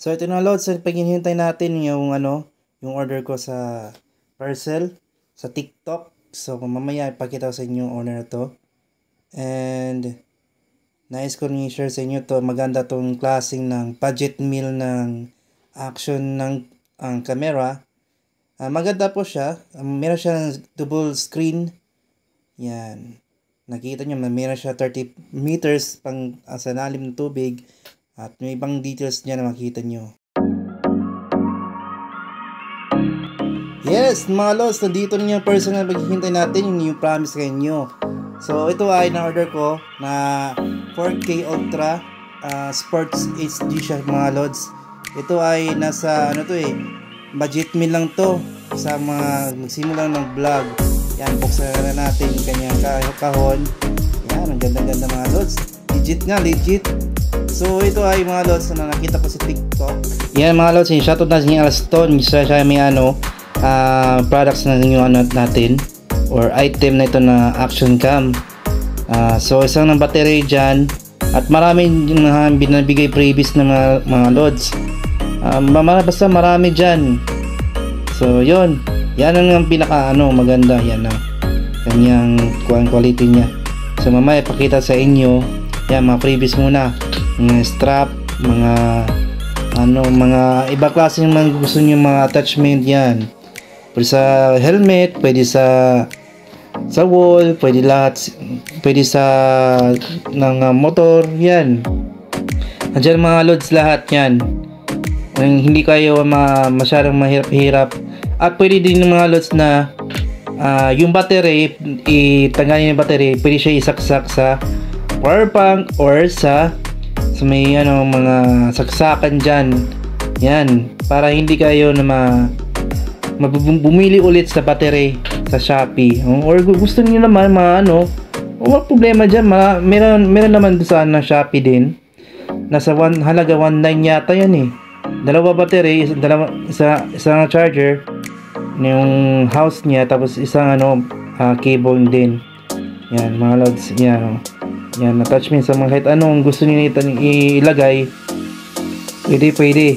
So ito na loads, pag hinihintay natin yung yung order ko sa parcel sa TikTok. So mamaya ipakita ko sa inyo yung order na to. And nais ko rin i-share sa inyo to. Maganda tong klaseng ng budget meal ng Action ng camera. Maganda po siya. Meron siya ng double screen. Yan. Nakita nyo, meron siya 30 meters pang sa lalim ng tubig. At may ibang details niya na makita nyo. Yes, mga lods, nandito na yung person na maghihintay natin, yung promise sa inyo. So, ito ay na-order ko na 4K Ultra Sports HD siya, mga lods. Ito ay nasa, budget meal lang to sa mga magsimula ng vlog. Yan, buksan na natin yung kanyang kahon. Yan, ang ganda-ganda mga lods. Legit nga, legit. So ito ay mga lods na nakita ko sa TikTok. Yan mga lods, yung shoutout natin yung Alston. Siya may products na natin or item na ito na action cam. So isang ng battery dyan. At marami yung binabigay previous na mga lods. Basta marami dyan. So yun, yan ang pinaka maganda. Yan ang kanyang quality niya. So mamaya ipakita sa inyo. Yan, mga previous muna. Mga strap, mga iba klase yung mga gusto niyo mga attachment. Yan, pwede sa helmet, pwede sa wall, pwede lahat, pwede sa motor. Yan, andyan mga loads lahat yan. Hindi kayo masyadong mahirap-hirap. At pwede din ng mga loads na yung battery, itanggalin yung battery, pwede siya isaksak sa power bank or sa may mga saksakan dyan. Yan, para hindi kayo na bumili ulit sa battery sa Shopee. Or gusto niyo naman wala problema dyan. Meron naman sa Shopee din. Nasa halaga 1.9 yata yan eh. Dalawa battery, isang charger yung house niya, tapos isang cable din. Yan mga lods, yan yan, attachment sa mga kahit anong gusto niyo ilagay, pwede.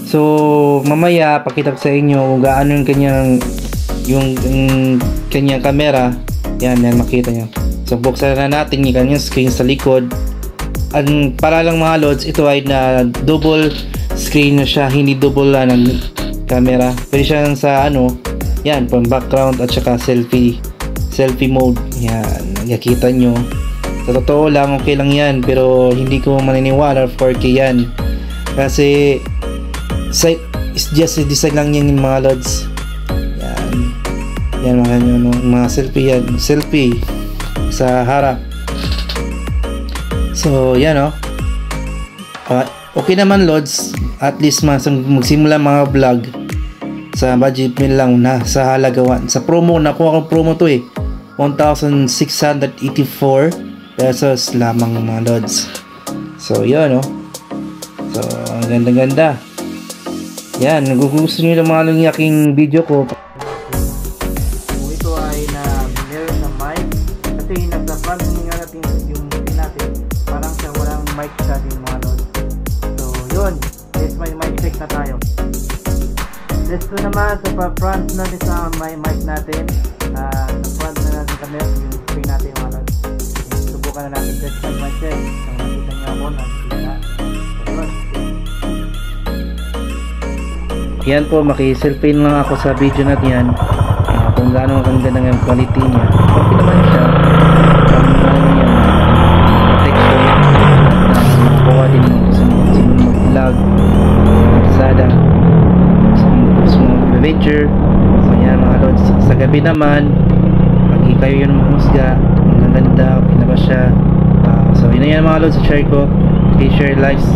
So mamaya pakita ko sa inyo kung gaano yung kanyang camera. Yan makita nyo. So buksan na natin yung kanyang screen sa likod. Para lang mga lods, ito ay na double screen na siya, hindi double ng camera. Pwede siya sa yan, pang background at saka selfie mode. Yan, nakikita nyo. Sa totoo lang, okay lang yan, pero hindi ko maniniwala 4K yan. Kasi it's just a design lang yan yung mga lods. Yan mga selfie yan. Selfie sa harap. So yan okay naman lods. At least magsimula mga vlog sa budget meal lang na sa halaga sa promo. Nakuha ko promo to 1,684 pesos lamang mga lods. So yun so ang ganda-ganda. Yan, nagugusto nyo naman yung aking video ko. Ito ay meron na mic. Kasi nagpa-front nga natin yung natin, parang sa walang mic sa ating mga lods. So yun, may effect na tayo. Let's do naman sa front natin sa mic natin. Sa front na natin kami yung screen natin mga lods. Subukan na natin test ng mic check. Kung nakita nyo ako, nakikita. Yan po, maki-selfie lang ako sa video natin yan. Kung gaano ang ganda ng quality niya. Okay naman siya. Protection na makuha din sa vlog, Sada, sa mga adventure. So yan mga lods. Sa gabi naman, pag kayo yun mahusga, ang ganda, okay na ba siya. So yun na yan mga lods, share ko. Okay, share, likes,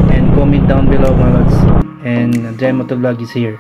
and comment down below mga lods. And Jai Motovlog is here.